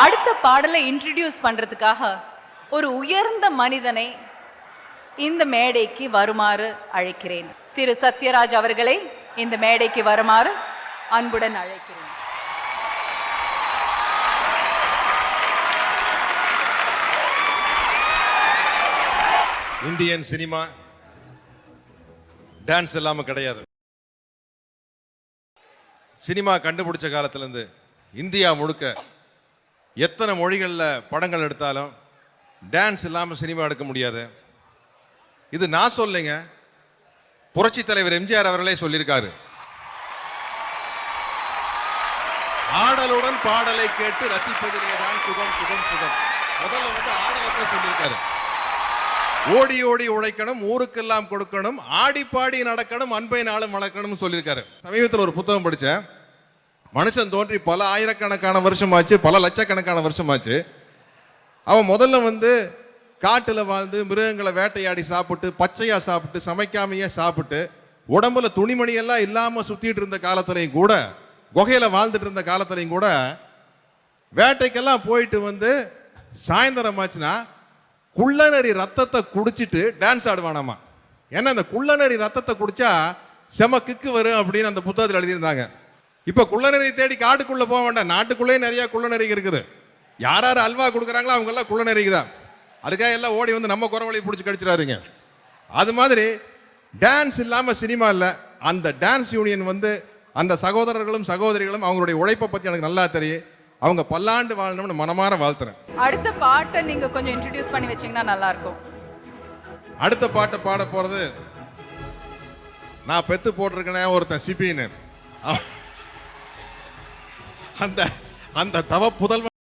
அடுத்த பாடலை இன்ட்ரடியூஸ் பண்றதுக்காக ஒரு உயர்ந்த மனிதனை இந்த மேடைக்கு வருமாறு அழைக்கிறேன். திரு சத்யராஜ் அவர்களை இந்த மேடைக்கு வருமாறு அன்புடன் அழைக்கிறேன். இந்தியன் சினிமா டான்ஸ் இல்லாம கிடையாது. சினிமா கண்டுபிடிச்ச காலத்திலிருந்து இந்தியா முழுக்க எத்தனை மொழிகளில் படங்கள் எடுத்தாலும் டான்ஸ் இல்லாமல் சினிமா எடுக்க முடியாது. இது நான் சொல்லுங்க, புரட்சி தலைவர் எம்ஜிஆர் அவர்களே சொல்லியிருக்காரு. ஆடலுடன் பாடலை கேட்டு ரசிப்பதிலே தான் சுகம் சுகம் சுகம். முதல்ல ஆடலத்தை சொல்லியிருக்காரு. ஓடி ஓடி உழைக்கணும், ஊருக்கெல்லாம் கொடுக்கணும், ஆடி பாடி நடக்கணும், அன்பை நாளும் வளர்க்கணும் சொல்லியிருக்காரு. சமீபத்தில் ஒரு புத்தகம் படித்தேன். மனுஷன் தோன்றி பல ஆயிரக்கணக்கான வருஷமாச்சு, பல லட்சக்கணக்கான வருஷமாச்சு. அவன் முதல்ல காட்டில் வாழ்ந்து மிருகங்களை வேட்டையாடி சாப்பிட்டு, பச்சையாக சாப்பிட்டு, சமைக்காமையே சாப்பிட்டு, உடம்புல துணிமணியெல்லாம் இல்லாமல் சுற்றிட்டு இருந்த காலத்திலையும் கூட, குகையில் வாழ்ந்துட்டு இருந்த காலத்திலையும் கூட, வேட்டைக்கெல்லாம் போயிட்டு சாயந்தரம் ஆச்சுன்னா குள்ளநரி ரத்தத்தை குடிச்சிட்டு டான்ஸ் ஆடுவானாமா. ஏன்னா அந்த குள்ளநரி ரத்தத்தை குடிச்சா செம கிக்கு வரும் அப்படின்னு அந்த புத்தகத்தில் எழுதியிருந்தாங்க. இப்போ குள்ளநரி தேடி காட்டுக்குள்ளே போக வேண்டாம், நாட்டுக்குள்ளேயே நிறையா குள்ளநரி இருக்குது. யார் யார் அல்வா கொடுக்குறாங்களோ அவங்கெல்லாம் குள்ளநரிக்கு தான். அதுக்காக எல்லாம் ஓடி நம்ம குறவழி பிடிச்சி கடிச்சிடாதீங்க. அது மாதிரி டான்ஸ் இல்லாமல் சினிமா இல்லை. அந்த டான்ஸ் யூனியன் அந்த சகோதரர்களும் சகோதரிகளும் அவங்களுடைய உழைப்பை பற்றி எனக்கு நல்லா தெரியும். அவங்க பல்லாண்டு வாழணும்னு மனமாற வாழ்த்துறேன். அடுத்த பாட்டை நீங்க கொஞ்சம் இன்ட்ரடியூஸ் பண்ணி வச்சீங்கன்னா நல்லா இருக்கும். அடுத்த பாட்டை பாட போறது நான் பெத்து போட்டிருக்கேன் ஒருத்தன் சிபின்னு. அந்த அந்த தவ புதல்வன்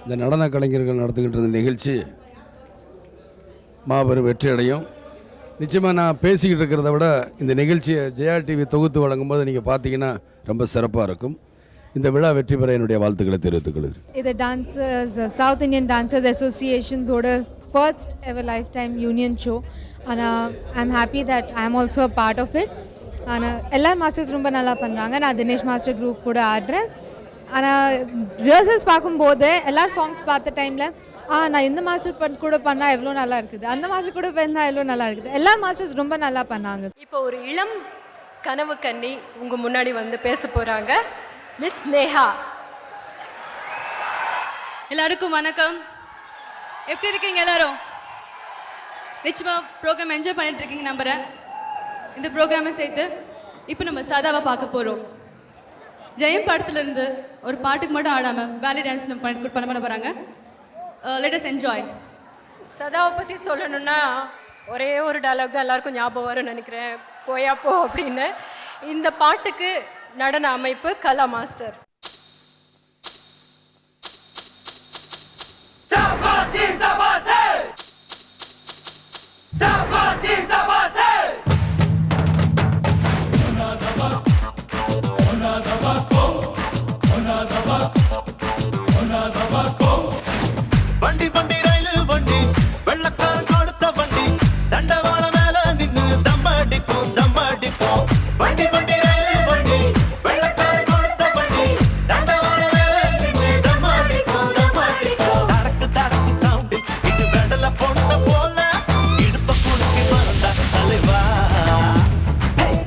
இந்த நடன கலைஞர்கள் நடத்துகின்ற இந்த நிகழ்ச்சி மாபெரும் வெற்றி அடையும். நிச்சயமாக நான் பேசிக்கிட்டு இருக்கிறத விட இந்த நிகழ்ச்சியை ஜெயா டிவி தொகுத்து வழங்கும்போது நீங்கள் பார்த்தீங்கன்னா ரொம்ப சிறப்பாக இருக்கும். இந்த விழா வெற்றி பெற என்னுடைய வாழ்த்துக்களை தெரிவித்துக் கொள்கிறேன். இது டான்சர்ஸ் சவுத் இந்தியன் டான்சர்ஸ் அசோசியேஷன்ஸோட first ever lifetime union show. ஆனால் I am happy that I am also a part of it. ஆனால் எல்லா மாஸ்டர்ஸ் ரொம்ப நல்லா பண்ணுறாங்க. நான் தினேஷ் மாஸ்டர் குரூப் கூட ஆடுறேன். ஆனால் ரிஹர்சல்ஸ் பார்க்கும்போது எல்லாரும் சாங்ஸ் பார்த்த டைமில் நான் இந்த மாஸ்டர் கூட பண்ணால் எவ்வளோ நல்லா இருக்குது, அந்த மாஸ்டர் கூட பண்ணால் எவ்வளோ நல்லா இருக்குது. எல்லா மாஸ்டர்ஸ் ரொம்ப நல்லா பண்ணாங்க. இப்போ ஒரு இளம் கனவு கன்னி உங்கள் முன்னாடி வந்து பேச போகிறாங்க. மிஸ் நேஹா. எல்லாருக்கும் வணக்கம். எப்படி இருக்கீங்க எல்லாரும்? நிச்சயமாக ப்ரோக்ராம் என்ஜாய் பண்ணிட்டு இருக்கீங்க நம்புகிறேன். இந்த ப்ரோக்ராமை சேர்த்து இப்போ நம்ம சதாவை பார்க்க போகிறோம். ஜெயம் படத்துலேருந்து ஒரு பாட்டுக்கு மட்டும் ஆடாமல் வேலி டான்ஸ் பண்ண போகிறாங்க. Let us enjoy. சதாவை பற்றி சொல்லணும்னா ஒரே ஒரு டயலாக் தான் எல்லாருக்கும் ஞாபகம் வரும்னு நினைக்கிறேன், போயா போ அப்படின்னு. இந்த பாட்டுக்கு நடன அமைப்பு கலா மாஸ்டர். வண்டி வண்டி ரயிலு வண்டி வெள்ளக்காரன் கொடுத்த வண்டி தண்டவாள மேல நின்னு தம்மடிப்போம் தம்மடிப்போம். வண்டி வண்டி ரயிலு வண்டி வெள்ளக்காரன் கொடுத்த வண்டி தண்டவாள மேல நின்னு தம்மடிப்போம் தம்மடிப்போம். தடக்கு தடக்கு சவுண்டு இது வெடல பொண்ண போல இடுப்ப குலுக்கி மறந்தா தலைவா.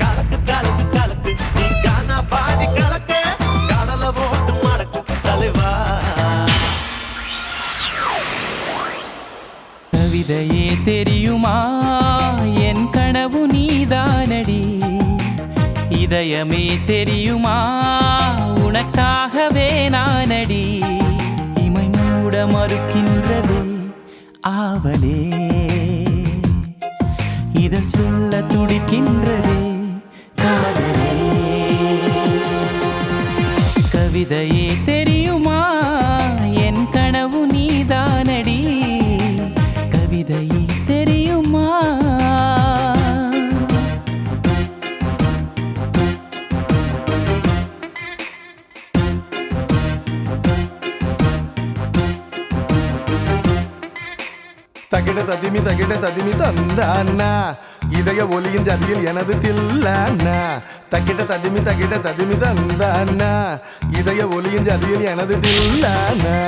கலக்கு கலக்கு கலக்கு நீ கானா பாடி கலக்கு கடல போட்டு மடக்கு தலைவா. கவிதையே தெரியுமா என் கனவு நீதானடி, இதயமே தெரியுமா உனக்காகவே நானடி. இமை மூட மறுக்கின்றதே ஆவலே, இதன் சொல்ல துடிக்கின்றதே காதலே. கவிதையே தெரியுமா என் கனவு நீதானடி, கவிதையே தெரியுமா. தகிட ததிமி தந்தானா இதய ஒலியின் ஜதியில் எனது தில்லானா. தகிட ததிமி தந்தானா இதய ஒலியின் ஜதியில் எனது தில்லானா.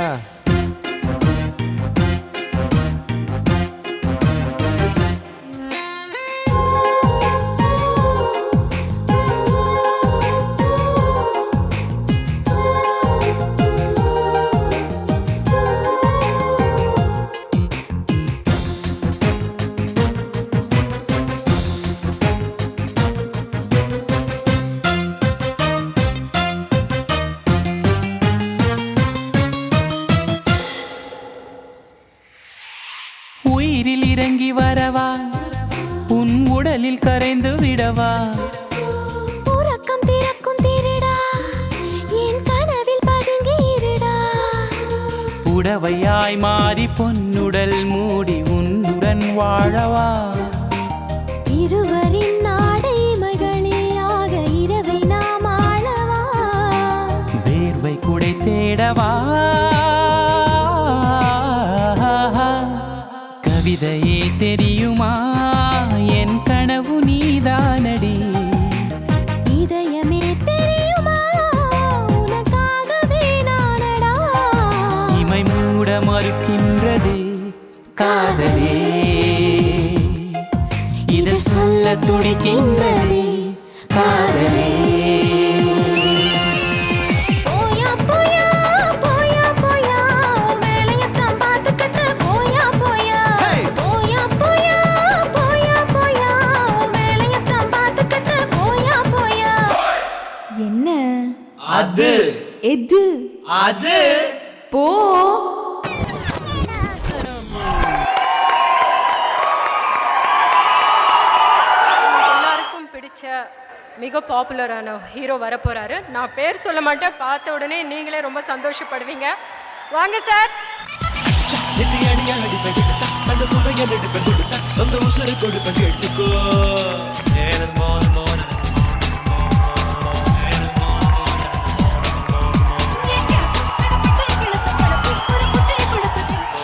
உயிரில் இறங்கி வரவா, உன் உடலில் கரைந்து விடவா. உறக்கம் திறக்கும் திருடா, என் கனவில் பதுங்கி இருடா. உடவையாய் மாறி பொன்னுடல் மூடி உன்னுடன் வாழவா. இருவரின் நாடை மகளியாக இரவை நாம் ஆளவா. வேர்வை குடை தேடவா. கவிதையே தெரியுமா என் கனவு நீதானடி, இதயமே தெரியுமா உனக்காகவே நானடா. இமை மூட மறுக்கின்றதே காதலே, இதழ் சொல்ல துடிக்கின்றதே காதலே. போயா போயா போயா போயா வேலையத்தான் பார்த்துக்கிட்டு போயா போயா. போயா போயா போயா போயா வேலையத்தான் பார்த்துக்கிட்டு போயா போயா. என்ன அது எது அது போ. எல்லாருக்கும் பிடிச்ச மிக பாப்புலரான ஹீரோ வரப்போகிறாரு. நான் பேர் சொல்ல மாட்டேன், பார்த்த உடனே நீங்களே ரொம்ப சந்தோஷப்படுவீங்க. வாங்க சார். நித்தி அடி அடி பகிட்ட அந்த புதையல் எடுப்ப கொடுத்த சொந்த உசுறு கொடுப்ப கேட்டுக்கோ.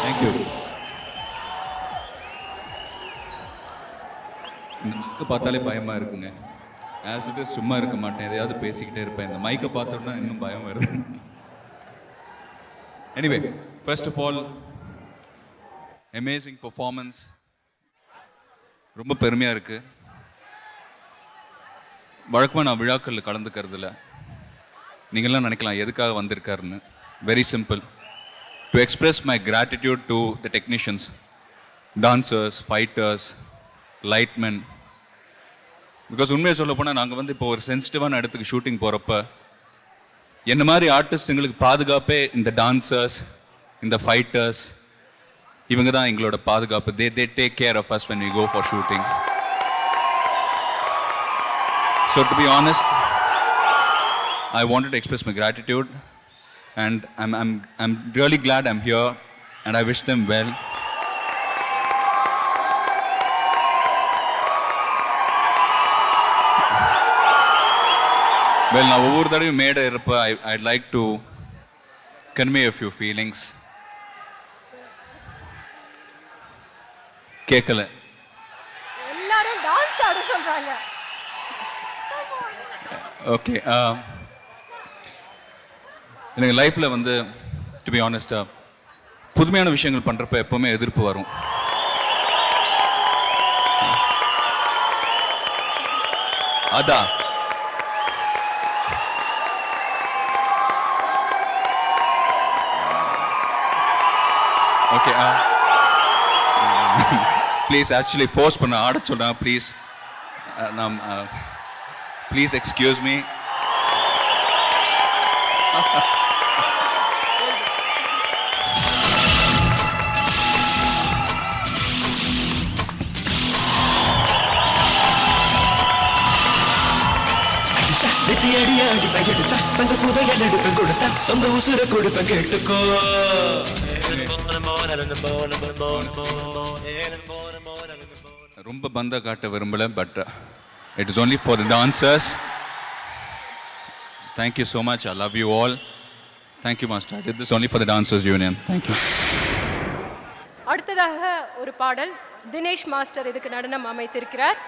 தேங்க்யூ. இந்த மைக்கை பார்த்தாலே பயமாக இருக்குங்க. ஆஸ் இட் இஸ் சும்மா இருக்க மாட்டேன், எதையாவது பேசிக்கிட்டே இருப்பேன். இந்த மைக்கை பார்த்தோன்னா இன்னும் பயம் வருது. Anyway, first of all amazing performance. ரொம்ப பெருமையாக இருக்குது. வழக்கமாக நான் விழாக்களில் கலந்துக்கிறதுல நீங்கள்லாம் நினைக்கலாம் எதுக்காக வந்திருக்காருன்னு. Very simple. To express my gratitude to the technicians, dancers, fighters, lightmen. Because உண்மையை சொல்ல போனால் நாங்கள் இப்போ ஒரு சென்சிட்டிவான இடத்துக்கு ஷூட்டிங் போகிறப்ப என்ன மாதிரி ஆர்டிஸ்ட்டுங்களுக்கு பாதுகாப்பே இந்த டான்சர்ஸ், இந்த ஃபைட்டர்ஸ், இவங்க தான் எங்களோட பாதுகாப்பு. They take care of us when we go for shooting. So to be honest, I wanted to express my gratitude, and I'm really glad I'm here, and I wish them well. Well, நான் ஒவ்வொரு தடவையும் மேடை இருப்ப I'd like to convey a few feelings. கேட்கல. எல்லாரும் dance ஆட சொல்றாங்க. Okay. எனக்கு லைஃப்பில் டு பி ஆனஸ்டாக புதுமையான விஷயங்கள் பண்ணுறப்ப எப்போவுமே எதிர்ப்பு வரும். அதான் ஓகே. ப்ளீஸ் ஆக்சுவலி ஃபோர்ஸ் பண்ண ஆட சொல்கிறேன். Please please excuse me. NITI அடி அடி பகிட்ட அந்த புதையல் எடுப்ப கொடுத்த சொந்த உசுறு கொடுப்ப கேட்டுக்கோ. ரொம்ப பந்தா காட்ட விரும்பல, but it is only for the dancers. Thank you so much. I love you all. Thank you, Master. I did this only for the Dancers Union. Thank you. அடுத்ததாக ஒரு பாடல் தினேஷ் மாஸ்டர் இதுக்கு நடனம் அமைத்திருக்கிறார்.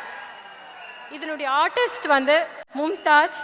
இதனுடைய ஆர்டிஸ்ட் மும்தாஜ்.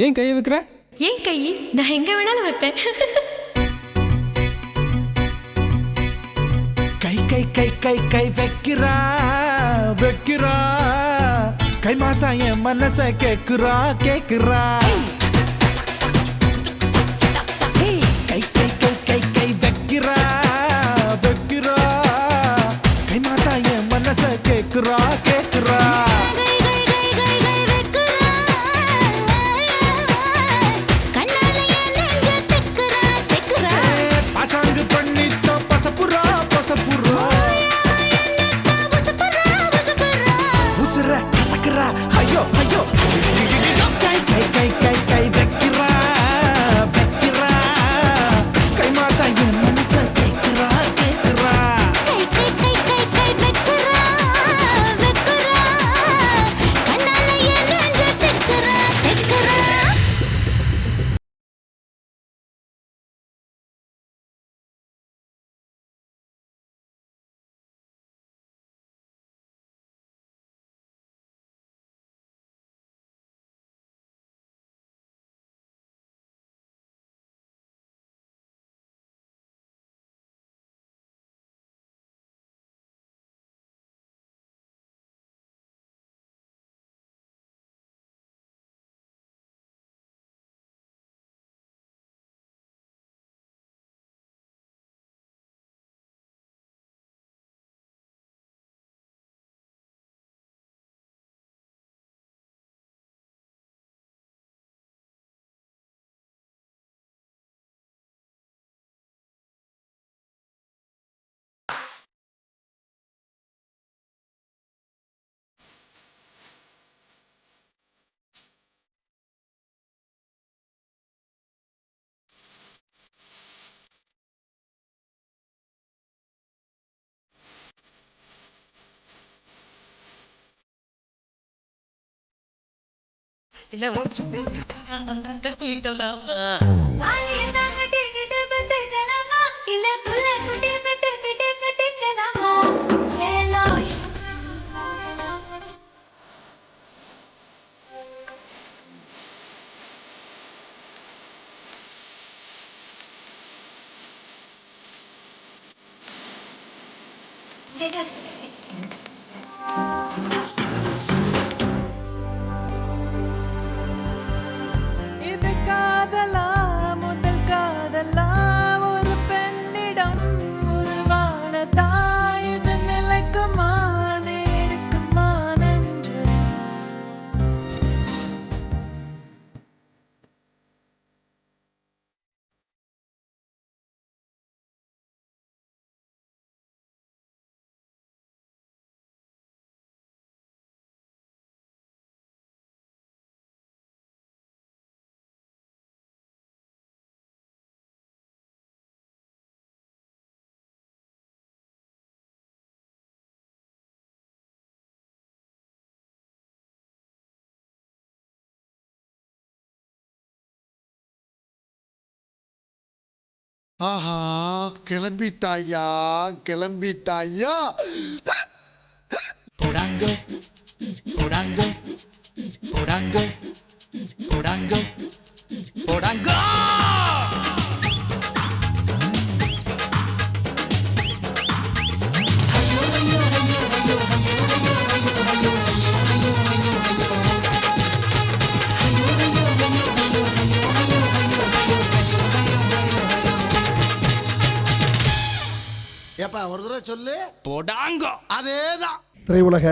ஏன் கையை வைக்கிற? ஏன் கை நான் எங்க வேணாலும் வைப்பேன். கை கை கை கை கை வைக்கிறா வைக்கிறா கை மாத்தா என் மனச கேக்குறா கேக்குறா கை கை கை கை கை வைக்கிறா வைக்கிறா கை மாத்தா என் மனச கேக்குறா கேக்குறா பசாங்கு பண்ணித்தான் பசப்புறா பசப்புறா உசுர கசக்குறா ஐயோ ஐயோ கை கை கை கை கை வைக்கிறா வைக்கிறா கை மாத்தா என் மனச கேக்குறா கேக்குறா இது காதலா முதல் காதலா ஒரு பெண்ணிடம் உருவானதா இது நிலைக்குமா நீடிக்குமா நன்று ஆஹா கிளம்பிட்டாயா கிளம்பிட்டாயா போடாங்க போடாங்க போடாங்க போடாங்க போடாங்க ஏப்பா ஒரு தடவை சொல்லு போடாங்க. அதேதான். திரையுலக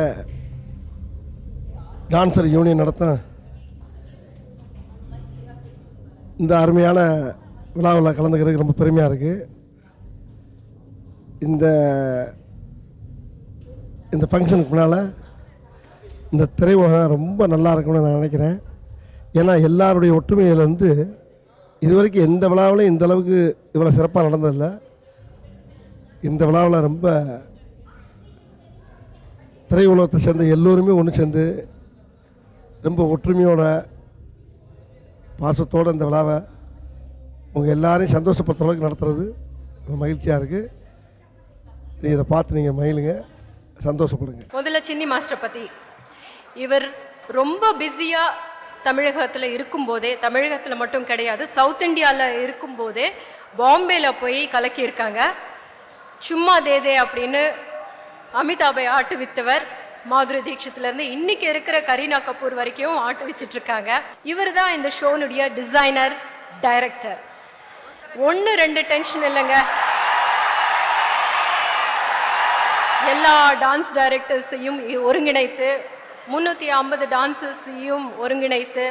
டான்சர் யூனியன் நடத்தும் இந்த அருமையான விழாவில் கலந்துக்கிறதுக்கு ரொம்ப பெருமையாக இருக்குது. இந்த ஃபங்க்ஷனுக்கு முன்னால் இந்த திரையுலகம் ரொம்ப நல்லா இருக்கும்னு நான் நினைக்கிறேன். ஏன்னா எல்லாருடைய ஒற்றுமையிலேருந்து இது வரைக்கும் எந்த விழாவிலையும் இந்த அளவுக்கு இவ்வளோ சிறப்பாக நடந்ததில்லை. இந்த விழாவில் ரொம்ப திரையுலகத்தை சேர்ந்த எல்லோருமே ஒன்று சேர்ந்து ரொம்ப ஒற்றுமையோட பாசத்தோடு இந்த விழாவை உங்கள் எல்லாரையும் சந்தோஷப்படுத்துகிற அளவுக்கு நடத்துறது ரொம்ப மகிழ்ச்சியாக இருக்குது. நீங்கள் இதை பார்த்து நீங்கள் மகிழுங்க, சந்தோஷப்படுங்க. முதல்ல சின்னி மாஸ்டர் பற்றி, இவர் ரொம்ப பிஸியாக தமிழகத்தில் இருக்கும்போதே, தமிழகத்தில் மட்டும் கிடையாது சவுத் இந்தியாவில் இருக்கும்போதே பாம்பேல போய் கலக்கியிருக்காங்க. சும்மா தேதே அப்படின்னு அமிதாபை ஆட்டுவித்தவர். மாதுரி தீட்சித்லேருந்து இன்னைக்கு இருக்கிற கரீனா கபூர் வரைக்கும் ஆட்டுவிச்சிட்ருக்காங்க. இவர் தான் இந்த ஷோனுடைய டிசைனர், டைரக்டர். 1-2 டென்ஷன் இல்லைங்க, எல்லா டான்ஸ் டைரக்டர்ஸையும் ஒருங்கிணைத்து 350 டான்ஸஸையும் ஒருங்கிணைத்து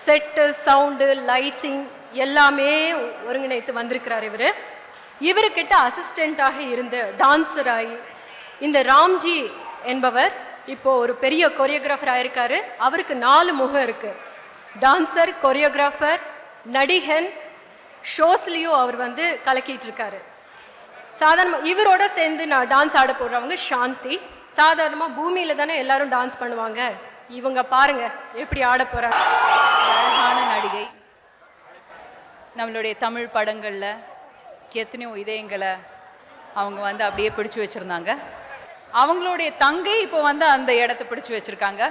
செட்டு, சவுண்டு, லைட்டிங் எல்லாமே ஒருங்கிணைத்து வந்திருக்கிறார். இவர்கிட்ட அசிஸ்டண்ட்டாக இருந்து டான்ஸராகி இந்த ராம்ஜி என்பவர் இப்போ ஒரு பெரிய கொரியோகிராஃபர் ஆயிருக்காரு. அவருக்கு 4 முகம் இருக்கு. டான்சர், கொரியோகிராஃபர், நடிகன், ஷோஸ்லேயும் அவர் கலக்கிட்டு இருக்காரு. சாதாரணமாக இவரோட சேர்ந்து நான் டான்ஸ் ஆட போடுறவங்க சாந்தி. சாதாரணமாக பூமியில் தானே எல்லாரும் டான்ஸ் பண்ணுவாங்க, இவங்க பாருங்க எப்படி ஆட போகிறாங்க. அழகான நடிகை. நம்மளுடைய தமிழ் படங்களில் எத்தனையோ இதயங்களை அவங்க அப்படியே பிடிச்சு வச்சுருந்தாங்க. அவங்களுடைய தங்கை இப்போ அந்த இடத்த பிடிச்சு வச்சுருக்காங்க.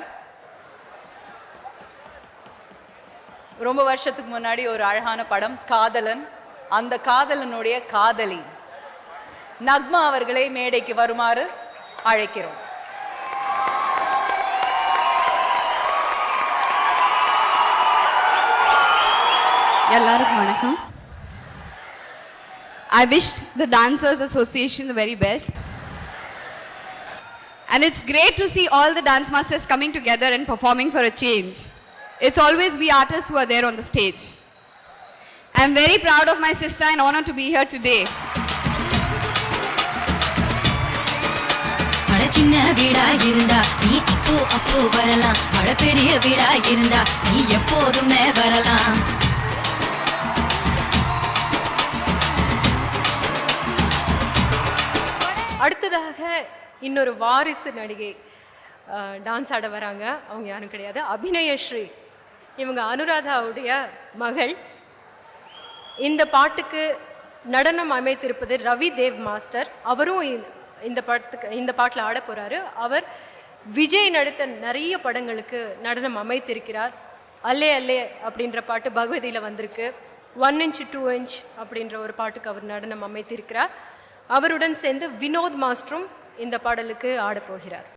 ரொம்ப வருஷத்துக்கு முன்னாடி ஒரு அழகான படம் காதலன். அந்த காதலனுடைய காதலி நக்மா அவர்களை மேடைக்கு வருமாறு அழைக்கிறோம். எல்லாருக்கும் வணக்கம். I wish the Dancers Association the very best. And it's great to see all the dance masters coming together and performing for a change. It's always we artists who are there on the stage. I'm very proud of my sister and honored to be here today. சின்ன வீடா இருந்தா நீ அப்போ அப்போ வரலாம், மழை பெரிய வீடா இருந்தா நீ எப்போதுமே வரலாம். அடுத்ததாக இன்னொரு வாரிசு நடிகை டான்ஸ் ஆட வராங்க. அவங்க யாரும் கிடையாது, அபிநயஸ்ரீ. இவங்க அனுராதாவுடைய மகள். இந்த பாட்டுக்கு நடனம் அமைத்திருப்பது ரவி தேவ் மாஸ்டர். அவரும் இந்த பாட்டில் ஆட போகிறாரு. அவர் விஜய் நடித்த நிறைய படங்களுக்கு நடனம் அமைத்திருக்கிறார். அல்லே அல்லே அப்படின்ற பாட்டு பகவதியில் வந்திருக்கு. 1 inch 2 inch அப்படின்ற ஒரு பாட்டுக்கு அவர் நடனம் அமைத்திருக்கிறார். அவருடன் சேர்ந்து வினோத் மாஸ்டரும் இந்த பாடலுக்கு ஆடப்போகிறார்.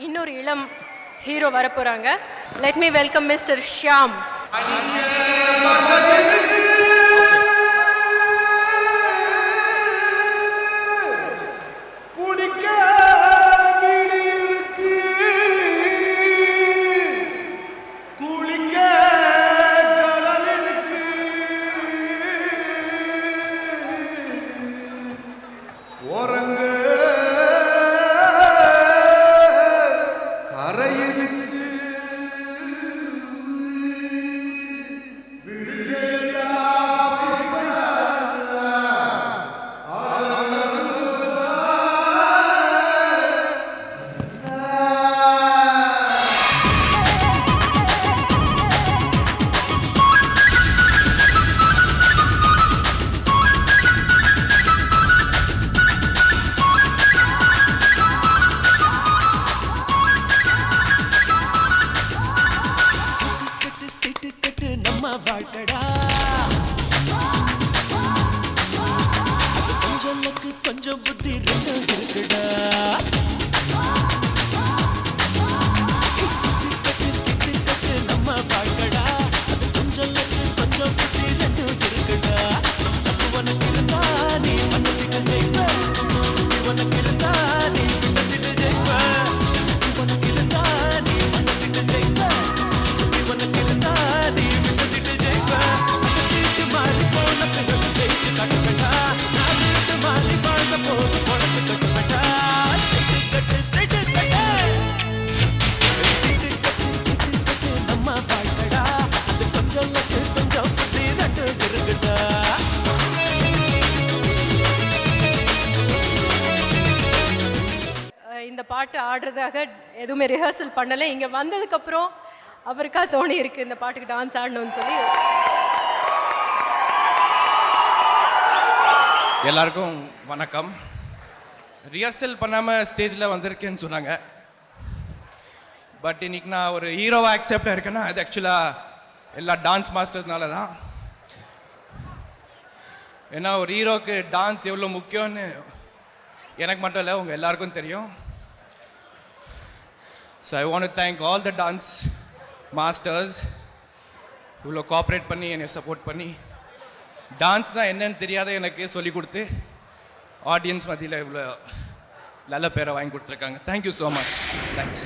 இன்னொரு இளம் ஹீரோ வரப்போகிறாங்க. Let me welcome mister Shyam. இந்த பாட்டு ஆடுறதாக எதுவுமே ரிஹர்சல் பண்ணலை. இங்கே வந்ததுக்கப்புறம் அவருக்காக தோணி இருக்கு இந்த பாட்டுக்கு டான்ஸ் ஆடணும்னு சொல்லி. எல்லாருக்கும் வணக்கம். ரிஹர்சல் பண்ணாமல் ஸ்டேஜில் வந்திருக்கேன்னு சொன்னாங்க. பட் இன்னைக்கு நான் ஒரு ஹீரோவாக அக்செப்டாக இருக்கேன்னா அது ஆக்சுவலாக எல்லா டான்ஸ் மாஸ்டர்ஸ்னால தான். ஏன்னா ஒரு ஹீரோக்கு டான்ஸ் எவ்வளோ முக்கியம்னு எனக்கு மட்டும் இல்லை, உங்கள் எல்லாருக்கும் தெரியும். So I want to thank all the dance masters இவ்வளோ கோஆப்ரேட் பண்ணி என்னை சப்போர்ட் பண்ணி டான்ஸ் தான் என்னன்னு தெரியாத எனக்கு சொல்லிக் கொடுத்து ஆடியன்ஸ் மத்தியில் இவ்வளோ நல்ல பேரை வாங்கி கொடுத்துருக்காங்க. Thank you so much. தேங்க்ஸ்.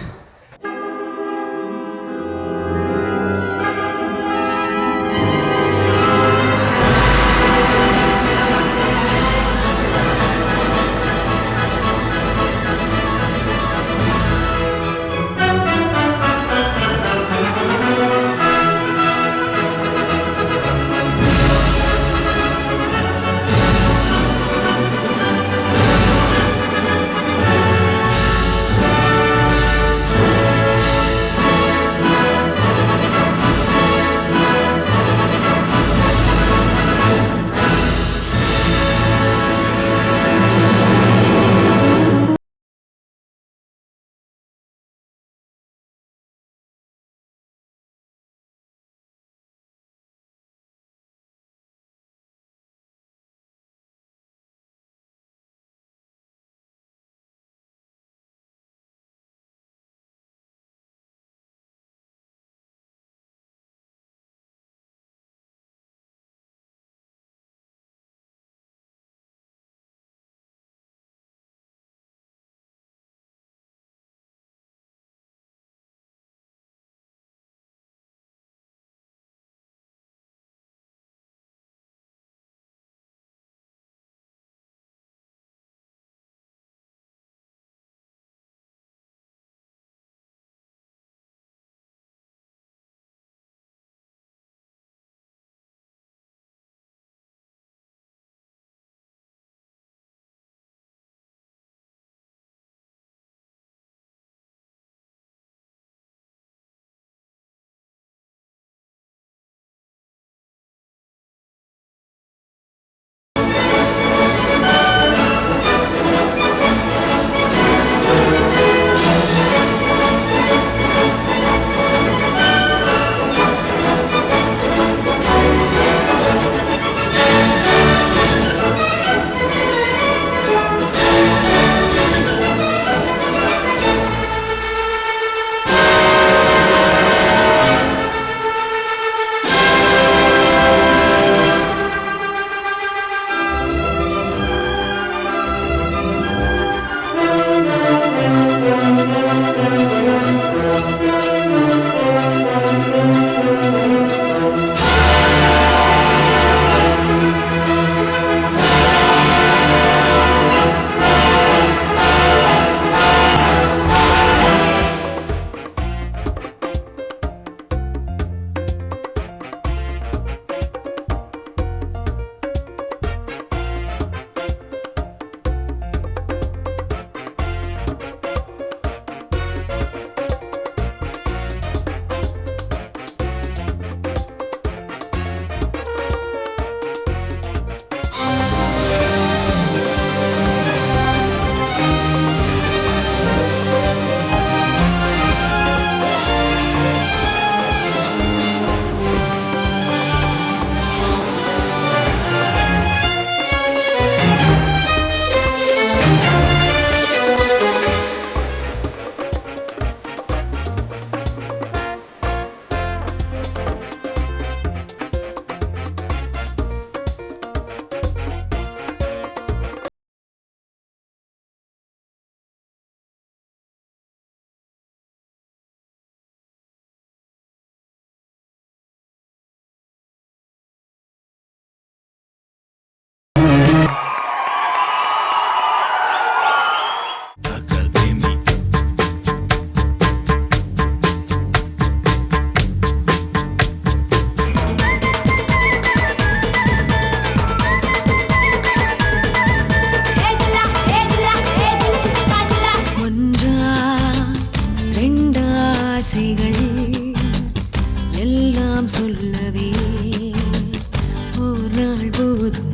போதும்